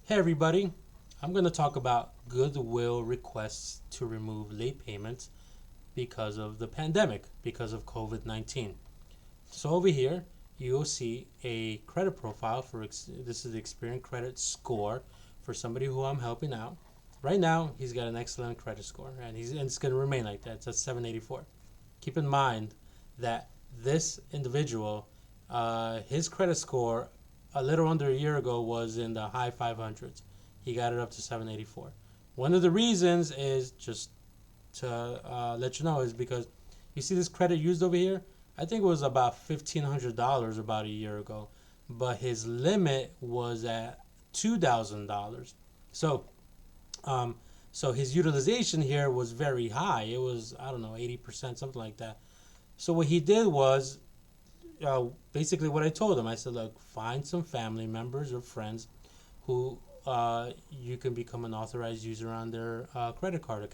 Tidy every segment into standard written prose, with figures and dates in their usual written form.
Hey everybody, I'm going to talk about Goodwill requests to remove late payments because of the pandemic, because of COVID-19. So over here, you'll see a credit profile this is the Experian credit score for somebody who I'm helping out. Right now, he's got an excellent credit score, and it's going to remain like that. It's at 784. Keep in mind that this individual, his credit score a little under a year ago was in the high 500s. He got it up to 784. One of the reasons is just to let you know is because you see this credit used over here. I think it was about $1,500 about a year ago, but his limit was at $2,000. So, um, so his utilization here was very high. It was, I don't know, 80%, something like that. So what he did was basically what I told him. I said, look, find some family members or friends who you can become an authorized user on their credit card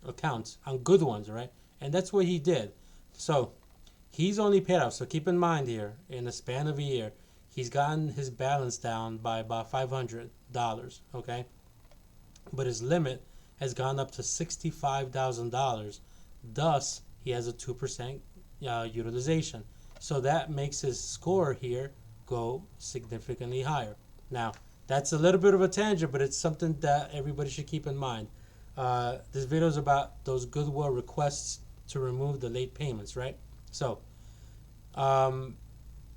accounts on good ones, right? And that's what he did. So he's only paid off. So keep in mind here, in the span of a year, he's gotten his balance down by about $500. Okay, but his limit has gone up to $65,000. Thus, he has a 2% utilization. So that makes his score here go significantly higher. Now, that's a little bit of a tangent, but it's something that everybody should keep in mind. This video is about those Goodwill requests to remove the late payments, right? So, um,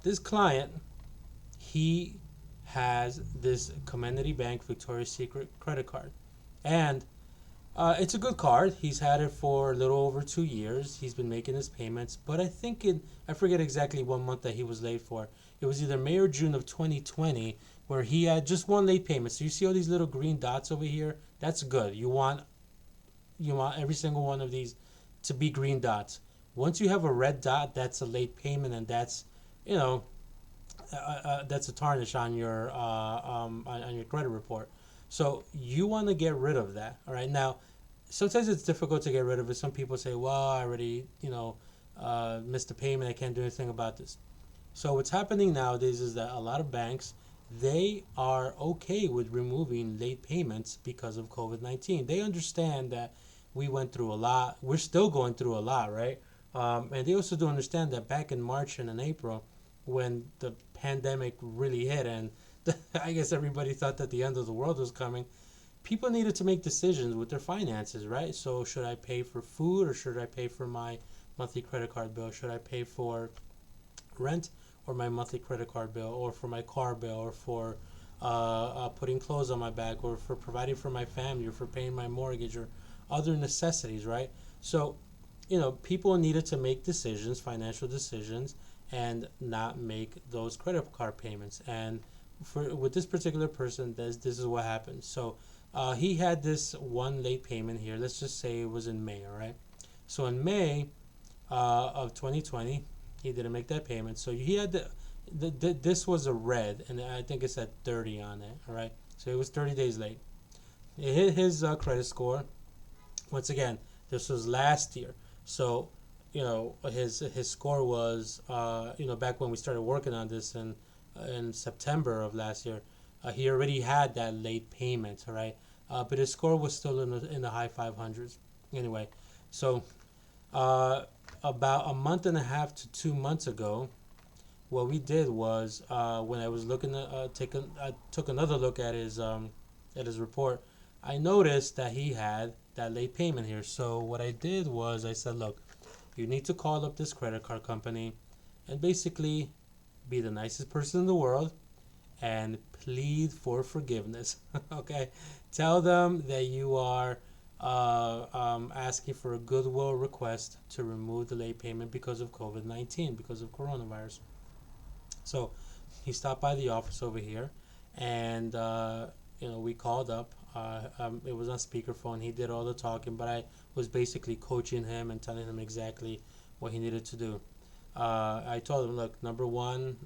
this client, he has this Comenity Bank Victoria's Secret credit card. And it's a good card. He's had it for a little over 2 years. He's been making his payments, but I forget exactly what month that he was late for. It was either May or June of 2020 where he had just one late payment. So you see all these little green dots over here? That's good. You want every single one of these to be green dots. Once you have a red dot, that's a late payment, and you know, that's a tarnish on your credit report. So you want to get rid of that. All right. Now, sometimes it's difficult to get rid of it. Some people say, "Well, I already missed a payment. I can't do anything about this." So what's happening nowadays is that a lot of banks they are okay with removing late payments because of COVID-19. They understand that we went through a lot. We're still going through a lot, right? And they also do understand that back in March and in April, when the pandemic really hit, and I guess everybody thought that the end of the world was coming, people needed to make decisions with their finances, right? So, should I pay for food or should I pay for my monthly credit card bill? Should I pay for rent or my monthly credit card bill, or for my car bill, or for putting clothes on my back, or for providing for my family, or for paying my mortgage, or other necessities, right? So, people needed to make decisions, financial decisions, and not make those credit card payments. And with this particular person, this is what happened. So, he had this one late payment here. Let's just say it was in May, all right? So in May of 2020, he didn't make that payment. So he had this was a red, and I think it said 30 on it, all right? So it was 30 days late. It hit his credit score. Once again, this was last year. So, his score was, back when we started working on this in September of last year, he already had that late payment, all right? But his score was still in the high 500s. Anyway, so about a month and a half to 2 months ago, what we did was when I was looking to I took another look at his report. I noticed that he had that late payment here. So what I did was I said, look, you need to call up this credit card company and basically be the nicest person in the world and plead for forgiveness. Okay, tell them that you are asking for a Goodwill request to remove the late payment because of COVID-19, because of coronavirus. So he stopped by the office over here, and we called up. It was on speakerphone. He did all the talking, but I was basically coaching him and telling him exactly what he needed to do. I told him, look, number one,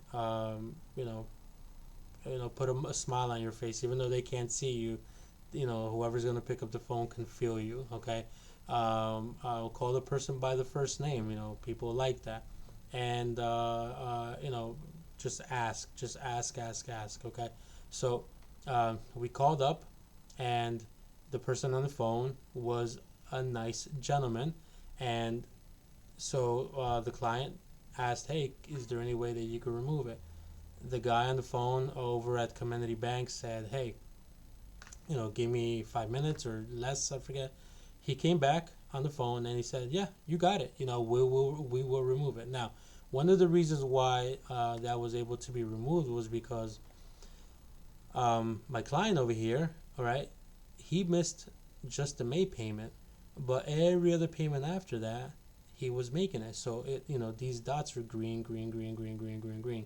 put a smile on your face, even though they can't see you. Whoever's gonna pick up the phone can feel you. Okay, I'll call the person by the first name. People like that, and just ask, ask. Okay, so We called up, and the person on the phone was a nice gentleman, and so the client asked, "Hey, is there any way that you could remove it?" The guy on the phone over at Community Bank said, "Hey, give me 5 minutes or less, I forget." He came back on the phone and he said, "Yeah, you got it. We will remove it." Now, one of the reasons why that was able to be removed was because my client over here, all right, he missed just the May payment, but every other payment after that, he was making it. So these dots are green, green, green, green, green, green, green.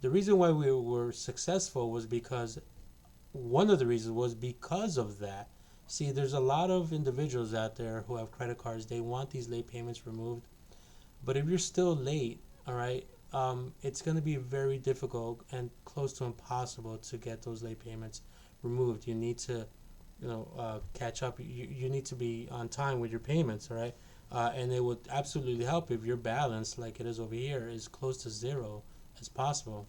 The reason why we were successful was because one of the reasons was because of that. See, there's a lot of individuals out there who have credit cards. They want these late payments removed, but if you're still late, all right, it's going to be very difficult and close to impossible to get those late payments removed. You need to, catch up. You need to be on time with your payments, all right? And it would absolutely help if your balance, like it is over here, is close to zero as possible.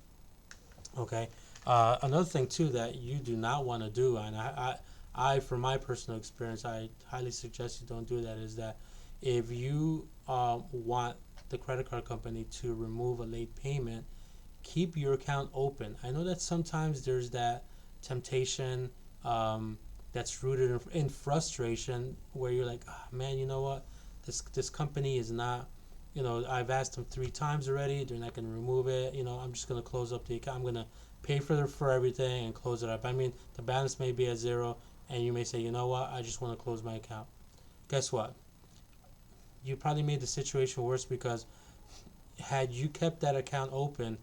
Okay. Another thing too that you do not want to do, and from my personal experience, I highly suggest you don't do that. Is that if you want the credit card company to remove a late payment, keep your account open. I know that sometimes there's that temptation that's rooted in frustration, where you're like, oh, man, you know what? This company is not. I've asked them 3 times already. They're not going to remove it. I'm just going to close up the account. I'm going to pay for everything and close it up. I mean, the balance may be at zero, and you may say, you know what? I just want to close my account. Guess what? You probably made the situation worse, because had you kept that account open,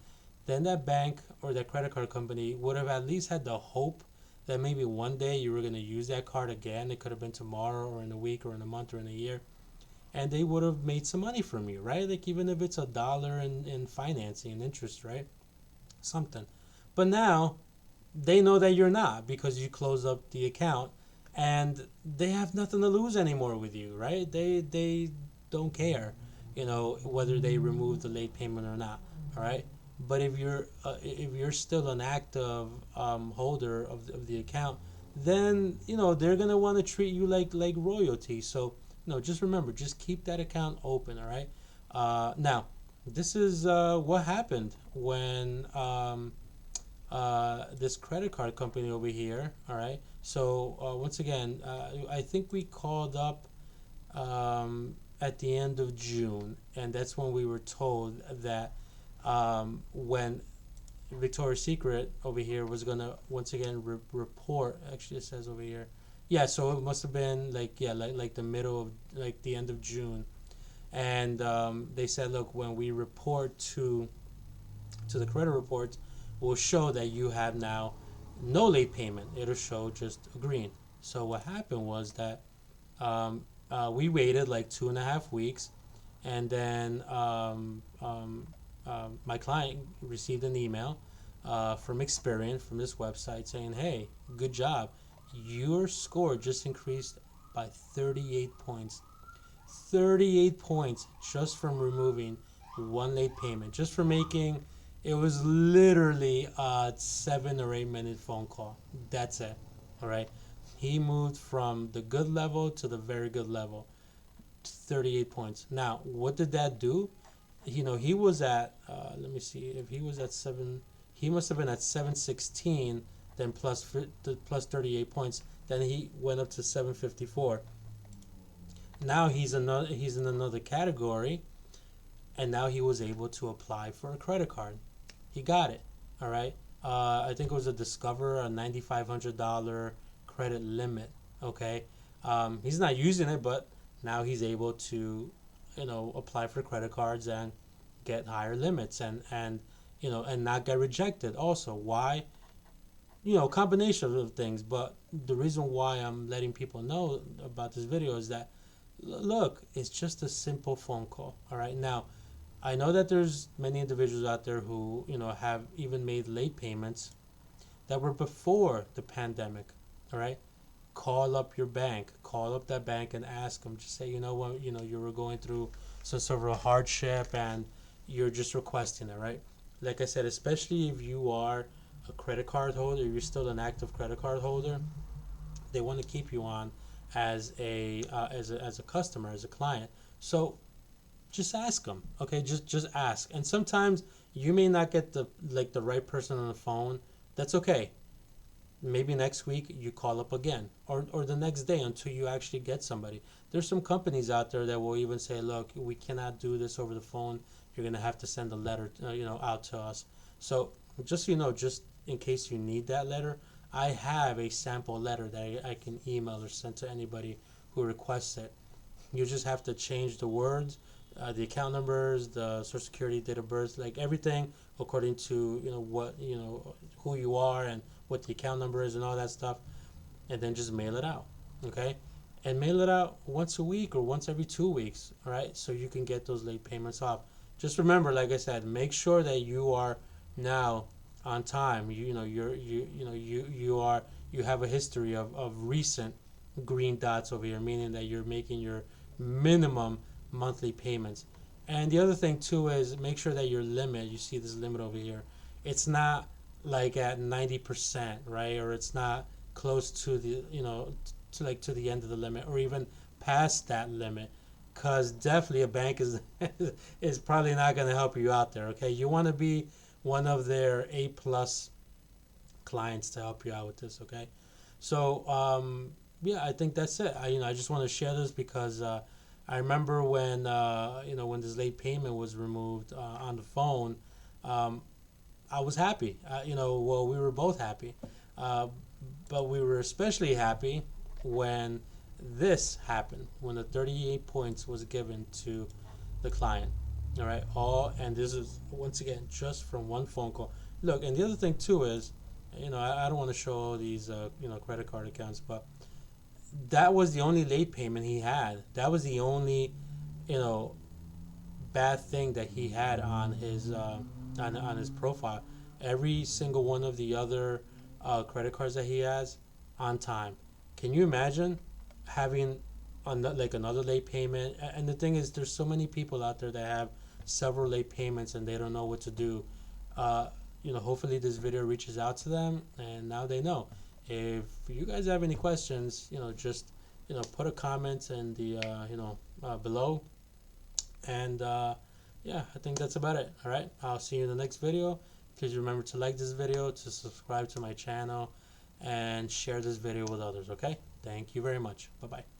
then that bank or that credit card company would have at least had the hope that maybe one day you were going to use that card again. It could have been tomorrow or in a week or in a month or in a year. And they would have made some money from you, right? Like, even if it's $1 in financing and interest, right? Something. But now they know that you're not, because you close up the account, and they have nothing to lose anymore with you, right? They don't care, whether they remove the late payment or not. All right. But if you're still an active holder of the account, then they're gonna want to treat you like royalty. So just remember, just keep that account open. All right. Now, this is what happened when this credit card company over here. All right. So once again, I think we called up at the end of June, and that's when we were told that when Victoria's Secret over here was gonna once again report. Actually, it says over here. Yeah, so it must have been like the middle of, like, the end of June, and they said, look, when we report to the credit reports, will show that you have now no late payment. It'll show just a green. So what happened was that we waited like 2.5 weeks, and then my client received an email from Experian, from this website, saying, "Hey, good job. Your score just increased by 38 points. 38 points just from removing one late payment, just for making." It was literally a 7 or 8 minute phone call. That's it. All right. He moved from the good level to the very good level. 38 points. Now, what did that do? He was at, let me see, if he was at 7, he must have been at 716, then plus 38 points. Then he went up to 754. Now he's in another category, and now he was able to apply for a credit card. He got it. All right. I think it was a Discover, a $9,500 credit limit. Okay. He's not using it, but now he's able to, apply for credit cards and get higher limits, and not get rejected. Also, why? Combination of things. But the reason why I'm letting people know about this video is that, look, it's just a simple phone call. All right. Now, I know that there's many individuals out there who, have even made late payments that were before the pandemic. All right. Call up your bank. Call up that bank and ask them. Just say, you know what, you were going through some sort of a hardship, and you're just requesting it, right? Like I said, especially if you are a credit card holder, you're still an active credit card holder, they want to keep you on as a customer, as a client. So just ask them, okay? Just ask. And sometimes you may not get the right person on the phone. That's okay. Maybe next week you call up again, or the next day until you actually get somebody. There's some companies out there that will even say, look, we cannot do this over the phone. You're gonna have to send a letter, out to us. So just so you know, just in case you need that letter, I have a sample letter that I can email or send to anybody who requests it. You just have to change the words, the account numbers, the social security, date of birth, like everything according to what who you are and what the account number is and all that stuff, and then just mail it out, okay? And mail it out once a week or once every 2 weeks, all right? So you can get those late payments off. Just remember, like I said, make sure that you are now on time. You have a history of recent green dots over here, meaning that you're making your minimum monthly payments. And the other thing too is make sure that your limit, you see this limit over here, it's not like at 90%, right? Or it's not close to the, to the end of the limit, or even past that limit, because definitely a bank is is probably not going to help you out there. Okay, you want to be one of their A+ clients to help you out with this. Okay, so yeah, I think that's it. I just want to share this because I remember when when this late payment was removed on the phone. I was happy. Well, we were both happy, uh, but we were especially happy when this happened, when the 38 points was given to the client. All right, and this is once again just from one phone call. Look, and the other thing too is, I don't want to show all these credit card accounts, but that was the only late payment he had. That was the only you know bad thing that he had on his on his profile. Every single one of the other credit cards that he has on time. Can you imagine having like another late payment? And the thing is, there's so many people out there that have several late payments and they don't know what to do. Hopefully this video reaches out to them and now they know. If you guys have any questions, just put a comment in the below, and yeah, I think that's about it. All right, I'll see you in the next video. Please remember to like this video, to subscribe to my channel, and share this video with others. Okay, thank you very much. Bye bye.